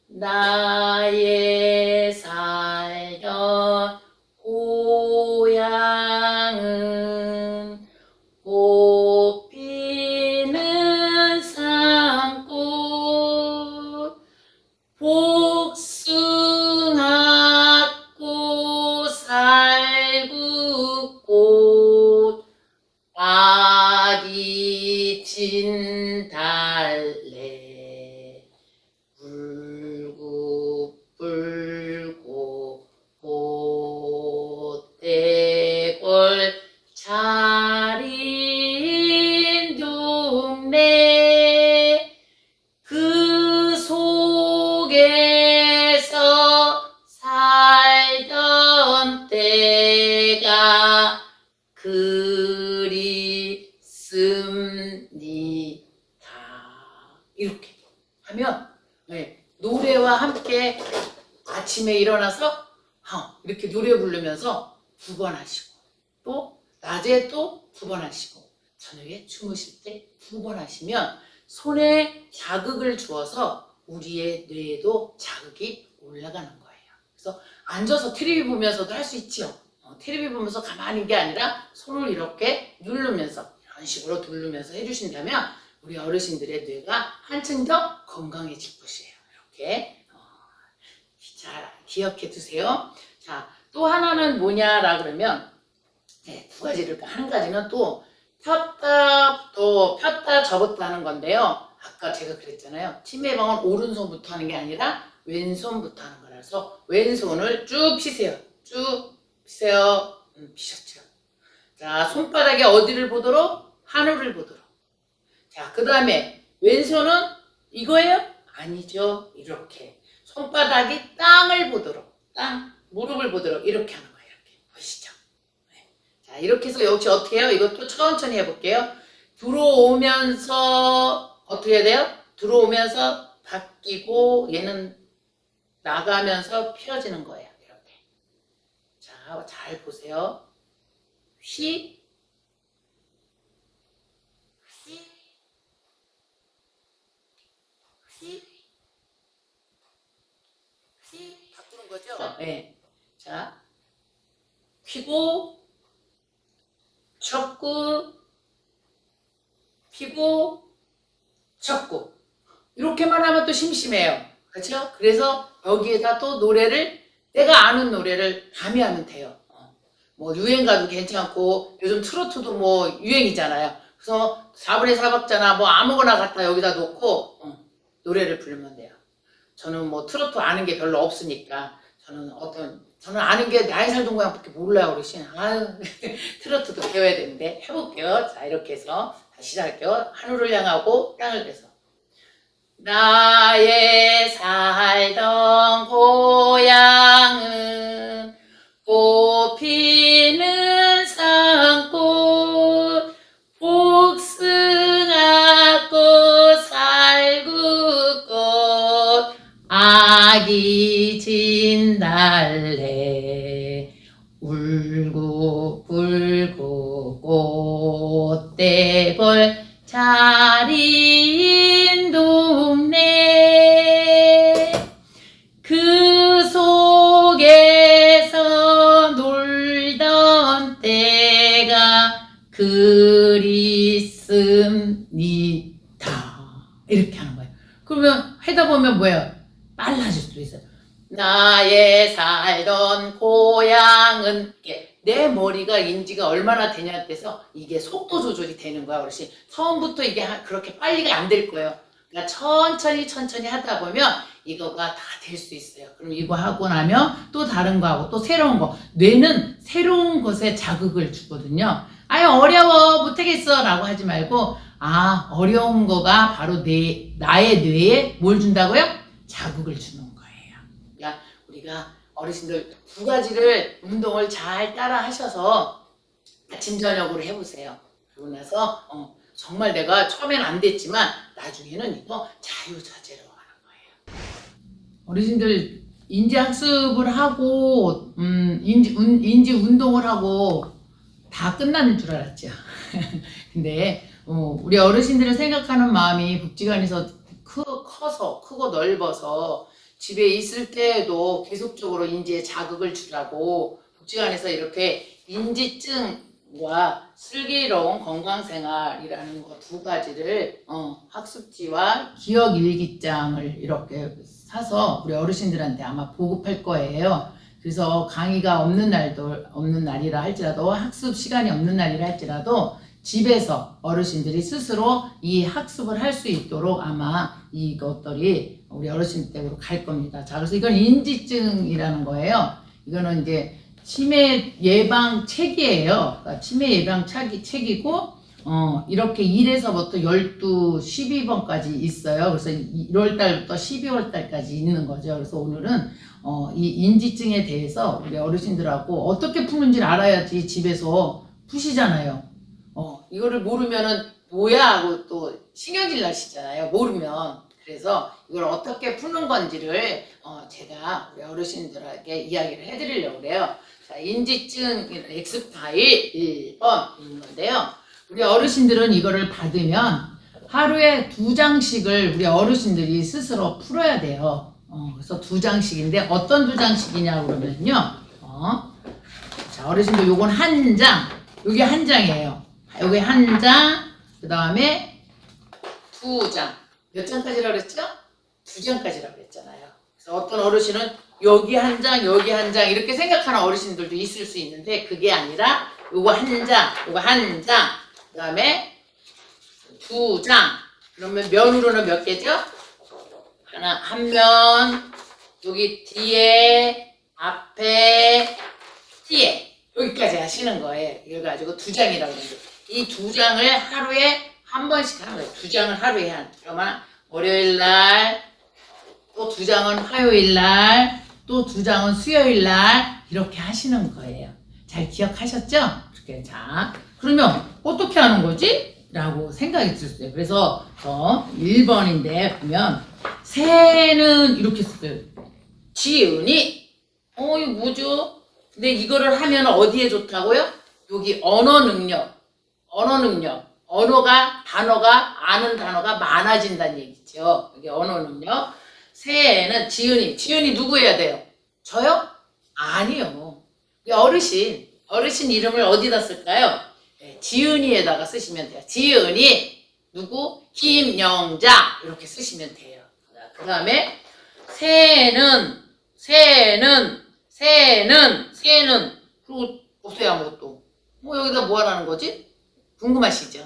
나의 살던 고향은 꽃 피는 산꽃 복숭아꽃 살구꽃 아기 진달래 울고불고 꽃대골 차린 동네 그 속에서 살던 때가 그립습니다. 이렇게 하면 노래와 함께 아침에 일어나서 이렇게 노래 부르면서 2번 하시고 또 낮에 또 2번 하시고 저녁에 주무실 때 2번 하시면 손에 자극을 주어서 우리의 뇌에도 자극이 올라가는 거예요. 그래서 앉아서 TV비 보면서도 할 수 있죠. TV비 보면서 가만히 있는 게 아니라 손을 이렇게 누르면서 이런 식으로 누르면서 해주신다면 우리 어르신들의 뇌가 한층 더 건강해질 것이에요. 이렇게 잘 기억해 두세요. 자, 또 하나는 뭐냐라 그러면 2가지를 한 가지는 또 폈다 접었다 하는 건데요. 아까 제가 그랬잖아요. 치매방은 오른손부터 하는 게 아니라 왼손부터 하는 거라서 왼손을 쭉 피세요. 쭉 피세요. 피셨죠. 자, 손바닥에 어디를 보도록? 하늘을 보도록. 자, 그 다음에 왼손은 이거예요? 아니죠. 이렇게 손바닥이 땅을 보도록, 무릎을 보도록 이렇게 하는 거예요. 이렇게 보시죠. 자, 이렇게 해서 역시 어떻게 해요? 이것도 천천히 해볼게요. 들어오면서 어떻게 해야 돼요? 들어오면서 바뀌고 얘는 나가면서 펴지는 거예요. 이렇게. 자, 잘 보세요. 휘, 바꾸는 거죠? 네. 자, 피고, 쳤고, 피고, 쳤고. 이렇게만 하면 또 심심해요. 그렇죠? 그래서 여기에다 또 노래를, 내가 아는 노래를 가미하면 돼요. 뭐 유행가도 괜찮고 요즘 트로트도 뭐 유행이잖아요. 그래서 4분의 4박자나 뭐 아무거나 갖다 여기다 놓고 노래를 부르면 돼요. 저는 뭐 트로트 아는 게 별로 없으니까 저는 아는 게 나의 살던 고향밖에 몰라요, 어르신. 아유, 트로트도 배워야 되는데 해볼게요. 자, 이렇게 해서 다시 시작할게요. 하늘을 향하고 땅을 대서. 나의 살던 고향은 꽃피는 산꽃, 복숭아꽃, 살구꽃, 아기 진달래, 울고 불고 꽃대벌 자리인 동네, 그 속에서 놀던 때가 그립습니다. 이렇게 하는 거예요. 그러면 하다 보면 뭐예요? 빨라질 수도 있어요. 나의 살던 고향은, 내 머리가 인지가 얼마나 되냐에 따라서 이게 속도 조절이 되는 거야, 어르신. 처음부터 이게 그렇게 빨리가 안 될 거예요. 그러니까 천천히 하다 보면 이거가 다 될 수 있어요. 그럼 이거 하고 나면 또 다른 거 하고 또 새로운 거. 뇌는 새로운 것에 자극을 주거든요. 아유, 어려워, 못하겠어 라고 하지 말고, 아, 어려운 거가 바로 나의 뇌에 뭘 준다고요? 자극을 주는 거예요. 그러니까 우리가 어르신들 두 가지를 운동을 잘 따라 하셔서 아침 저녁으로 해보세요. 그러고 나서 정말 내가 처음엔 안 됐지만 나중에는 이거 자유자재로 하는 거예요. 어르신들 인지학습을 하고 인지 운동을 하고 다 끝나는 줄 알았죠. 근데 우리 어르신들을 생각하는 마음이 복지관에서 크고 넓어서 집에 있을 때에도 계속적으로 인지에 자극을 주라고 복지관에서 이렇게 인지증과 슬기로운 건강생활이라는 거 두 가지를 학습지와 기억일기장을 이렇게 사서 우리 어르신들한테 아마 보급할 거예요. 그래서 강의가 없는 날이라 할지라도, 학습 시간이 없는 날이라 할지라도 집에서 어르신들이 스스로 이 학습을 할 수 있도록 아마 이것들이 우리 어르신 댁으로 갈 겁니다. 자, 그래서 이건 인지증이라는 거예요. 이거는 이제 치매 예방 책이에요. 그러니까 치매 예방 책이고, 이렇게 1에서부터 12, 12번까지 있어요. 그래서 1월달부터 12월달까지 있는 거죠. 그래서 오늘은 이 인지증에 대해서 우리 어르신들하고 어떻게 푸는지 알아야지 집에서 푸시잖아요. 이거를 모르면은 뭐야 하고 또 신경질 나시잖아요. 모르면. 그래서 이걸 어떻게 푸는 건지를 제가 우리 어르신들에게 이야기를 해드리려고 그래요. 자, 인지증 X파일 1번 있는 건데요. 우리 어르신들은 이거를 받으면 하루에 2장씩을 우리 어르신들이 스스로 풀어야 돼요. 그래서 2장씩인데 어떤 2장씩이냐 그러면요. 자, 어르신들 요건 한 장, 요게 한 장이에요. 요게 한 장, 그 다음에 2장. 몇 장까지라고 그랬죠? 2장까지라고 그랬잖아요. 그래서 어떤 어르신은 여기 한 장, 여기 한 장 이렇게 생각하는 어르신들도 있을 수 있는데 그게 아니라 요거 한 장, 요거 한 장, 그 다음에 2장. 그러면 면으로는 몇 개죠? 한 면, 여기 뒤에, 앞에, 뒤에 여기까지 하시는 거예요. 이걸 가지고 2장이라고 그러는데 이 2장을 하루에 한 번씩 하는 거예요. 2장을 하루에 그러면 월요일날, 또 2장은 화요일날, 또 2장은 수요일날 이렇게 하시는 거예요. 잘 기억하셨죠? 이렇게. 자, 그러면 어떻게 하는 거지? 라고 생각이 들었어요. 그래서 1번인데 보면 새는 이렇게 썼어요. 지은이 이거 뭐죠? 근데 이거를 하면 어디에 좋다고요? 여기 언어 능력. 단어가 아는 단어가 많아진다는 얘기죠. 여기 언어 능력. 새는 지은이 누구 해야 돼요? 저요? 아니요. 어르신. 어르신 이름을 어디다 쓸까요? 네, 지은이에다가 쓰시면 돼요. 지은이 누구? 김영자 이렇게 쓰시면 돼요. 그 다음에 새는 그리고 보세요. 아무것도 여기다 뭐 하라는 거지? 궁금하시죠?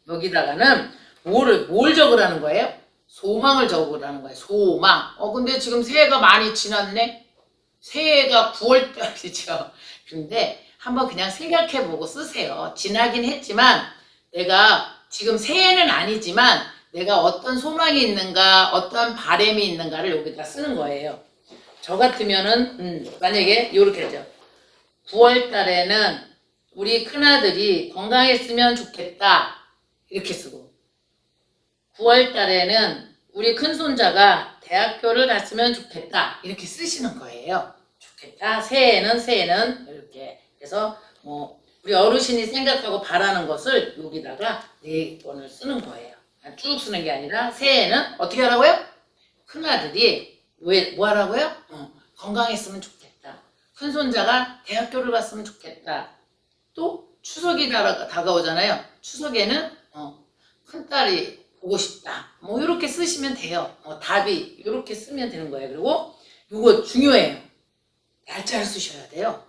여기다가는 뭘 적으라는 거예요? 소망을 적으라는 거예요. 소망. 근데 지금 새해가 많이 지났네? 새해가 9월달이죠. 근데 한번 그냥 생각해보고 쓰세요. 지나긴 했지만 내가 지금 새해는 아니지만 내가 어떤 소망이 있는가, 어떤 바람이 있는가를 여기다 쓰는 거예요. 저 같으면은 만약에 이렇게 하죠. 9월 달에는 우리 큰아들이 건강했으면 좋겠다. 이렇게 쓰고 9월 달에는 우리 큰손자가 대학교를 갔으면 좋겠다. 이렇게 쓰시는 거예요. 좋겠다. 새해는 이렇게. 그래서 우리 어르신이 생각하고 바라는 것을 여기다가 4번을 쓰는 거예요. 쭉 쓰는 게 아니라 새해는 어떻게 하라고요? 큰아들이 뭐 하라고요? 건강했으면 좋겠다. 큰손자가 대학교를 갔으면 좋겠다. 또 추석이 다가오잖아요. 추석에는 큰딸이 보고 싶다. 이렇게 쓰시면 돼요. 답이 이렇게 쓰면 되는 거예요. 그리고 이거 중요해요. 날짜를 쓰셔야 돼요.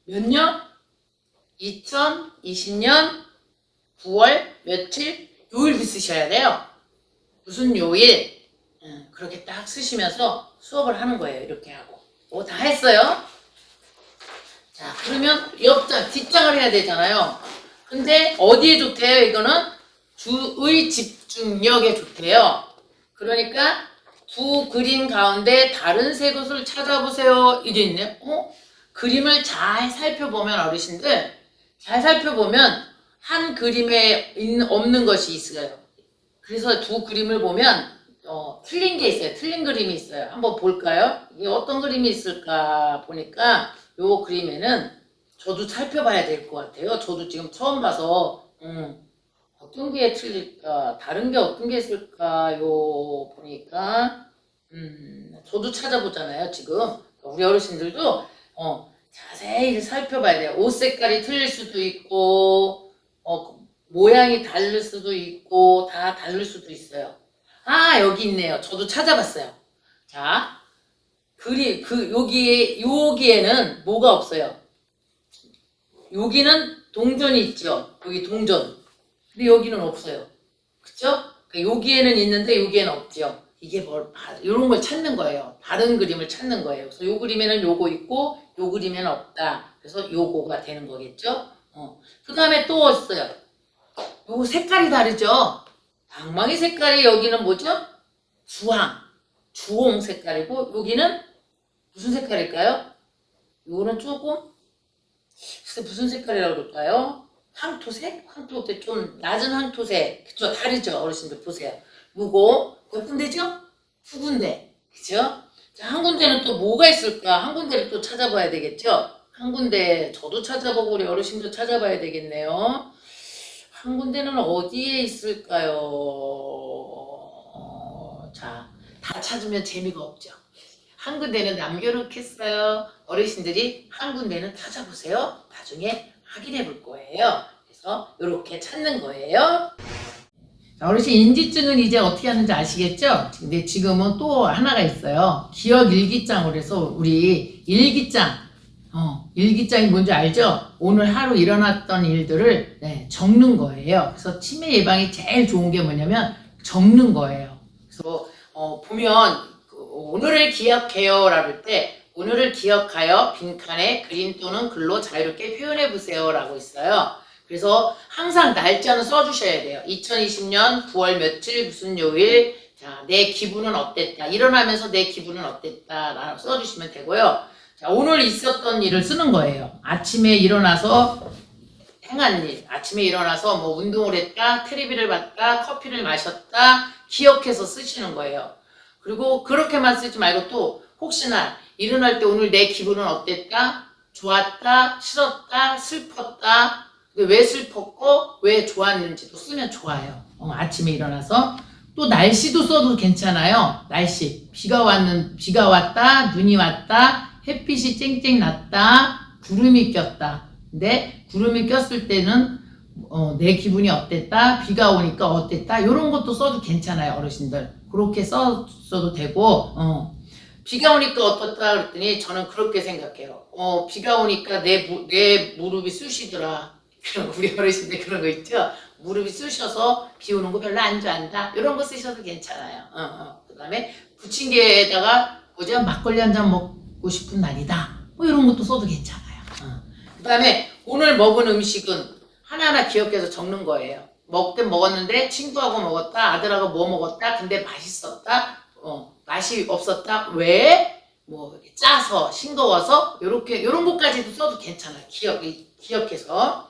몇 년? 2020년 9월 며칠? 요일도 쓰셔야 돼요. 무슨 요일? 그렇게 딱 쓰시면서 수업을 하는 거예요. 이렇게 하고. 다 했어요. 자, 그러면 뒷장을 해야 되잖아요. 근데 어디에 좋대요? 이거는 주의 집중력에 좋대요. 그러니까 두 그림 가운데 다른 세 것을 찾아보세요. 이게 있네. 그림을 잘 살펴보면 어르신들 잘 살펴보면 한 그림에 없는 것이 있어요. 그래서 두 그림을 보면 틀린 게 있어요. 틀린 그림이 있어요. 한번 볼까요? 이게 어떤 그림이 있을까 보니까 요 그림에는 저도 살펴봐야 될 것 같아요. 저도 지금 처음 봐서 어떤 게 틀릴까? 다른 게 어떤 게 있을까요? 보니까 저도 찾아보잖아요. 지금 우리 어르신들도 자세히 살펴봐야 돼요. 옷 색깔이 틀릴 수도 있고 모양이 다를 수도 있고 다 다를 수도 있어요. 여기 있네요. 저도 찾아봤어요. 자, 여기에는 뭐가 없어요? 여기는 동전이 있죠. 여기 동전. 근데 여기는 없어요. 그쵸? 그러니까 여기에는 있는데 여기에는 없죠. 이게 이런 걸 찾는 거예요. 다른 그림을 찾는 거예요. 그래서 요 그림에는 요거 있고 요 그림에는 없다. 그래서 요거가 되는 거겠죠? 그 다음에 또 있어요. 요 색깔이 다르죠? 방망이 색깔이 여기는 뭐죠? 주홍 색깔이고 여기는 무슨 색깔일까요? 요거는 조금 글쎄 무슨 색깔이라고 그럴까요? 황토색? 황토색 좀 낮은 황토색. 그쵸? 다르죠? 어르신들 보세요. 요거 몇 군데죠? 2군데. 그죠? 자, 한 군데는 또 뭐가 있을까? 한 군데를 또 찾아봐야 되겠죠? 한 군데 저도 찾아보고 우리 어르신도 찾아봐야 되겠네요. 한 군데는 어디에 있을까요? 자, 다 찾으면 재미가 없죠. 한 군데는 남겨놓겠어요. 어르신들이 한 군데는 찾아보세요. 나중에 확인해 볼 거예요. 그래서 이렇게 찾는 거예요. 자, 어르신 인지증은 이제 어떻게 하는지 아시겠죠? 근데 지금은 또 하나가 있어요. 기억 일기장으로 해서 우리 일기장이 뭔지 알죠? 오늘 하루 일어났던 일들을 적는 거예요. 그래서 치매 예방이 제일 좋은 게 뭐냐면 적는 거예요. 그래서 보면 오늘을 기억해요 라고 할 때 오늘을 기억하여 빈칸에 그림 또는 글로 자유롭게 표현해 보세요 라고 있어요. 그래서 항상 날짜는 써주셔야 돼요. 2020년 9월 며칠 무슨 요일, 자, 내 기분은 어땠다. 일어나면서 내 기분은 어땠다 라고 써주시면 되고요. 자, 오늘 있었던 일을 쓰는 거예요. 아침에 일어나서 행한 일, 아침에 일어나서 뭐 운동을 했다, 테레비를 봤다, 커피를 마셨다, 기억해서 쓰시는 거예요. 그리고 그렇게만 쓰지 말고 또 혹시나 일어날 때 오늘 내 기분은 어땠다, 좋았다, 싫었다, 슬펐다, 왜 슬펐고 왜 좋았는지도 쓰면 좋아요. 아침에 일어나서 또 날씨도 써도 괜찮아요. 날씨, 비가 왔다, 눈이 왔다, 햇빛이 쨍쨍 났다, 구름이 꼈다. 근데 구름이 꼈을 때는 내 기분이 어땠다, 비가 오니까 어땠다, 이런 것도 써도 괜찮아요. 어르신들 그렇게 써도 되고, 비가 오니까 어떻다 그랬더니 저는 그렇게 생각해요. 비가 오니까 내 무릎이 쑤시더라. 그런 우리 어르신들 그런 거 있죠. 무릎이 쑤셔서 비 오는 거 별로 안 좋아한다. 이런 거 쓰셔도 괜찮아요. 그 다음에 부침개에다가 뭐죠? 막걸리 한 잔 먹고 싶은 날이다. 뭐 이런 것도 써도 괜찮아요. 그 다음에 오늘 먹은 음식은 하나하나 기억해서 적는 거예요. 먹긴 먹었는데 친구하고 먹었다, 아들하고 뭐 먹었다, 근데 맛있었다, 맛이 없었다, 왜? 뭐 이렇게 짜서, 싱거워서, 요런 것까지도 써도 괜찮아요. 기억해서.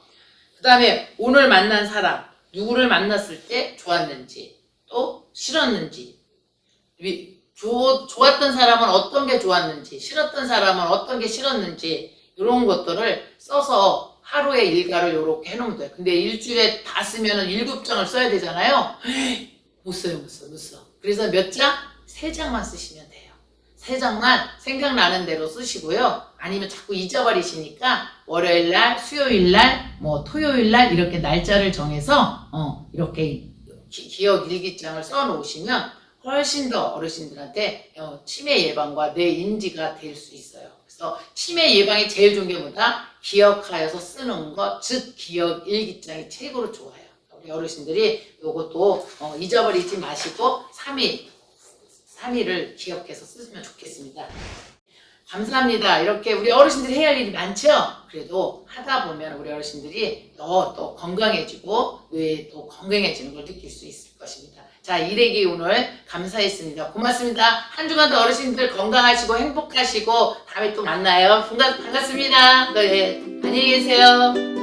그 다음에 오늘 만난 사람, 누구를 만났을 때 좋았는지, 또 싫었는지, 좋았던 사람은 어떤 게 좋았는지, 싫었던 사람은 어떤 게 싫었는지, 이런 것들을 써서 하루에 일과를 이렇게 해놓으면 돼요. 근데 일주일에 다 쓰면은 7장을 써야 되잖아요. 못 써요. 그래서 몇 장? 3장만 쓰시면 돼요. 3장만 생각나는 대로 쓰시고요. 아니면 자꾸 잊어버리시니까 월요일날, 수요일날, 뭐 토요일날 이렇게 날짜를 정해서 이렇게 기억 일기장을 써놓으시면 훨씬 더 어르신들한테 치매 예방과 뇌 인지가 될 수 있어요. 그래서 치매 예방이 제일 좋은 게 뭐다? 기억하여서 쓰는 것, 즉 기억 일기장이 최고로 좋아요. 우리 어르신들이 요것도 잊어버리지 마시고 3일을 기억해서 쓰시면 좋겠습니다. 감사합니다. 이렇게 우리 어르신들이 해야 할 일이 많죠? 그래도 하다 보면 우리 어르신들이 또 건강해지고 뇌도 건강해지는 걸 느낄 수 있을 것입니다. 자, 일애기 오늘 감사했습니다. 고맙습니다. 한 주간도 어르신들 건강하시고 행복하시고 다음에 또 만나요. 반갑습니다. 네, 안녕히 계세요.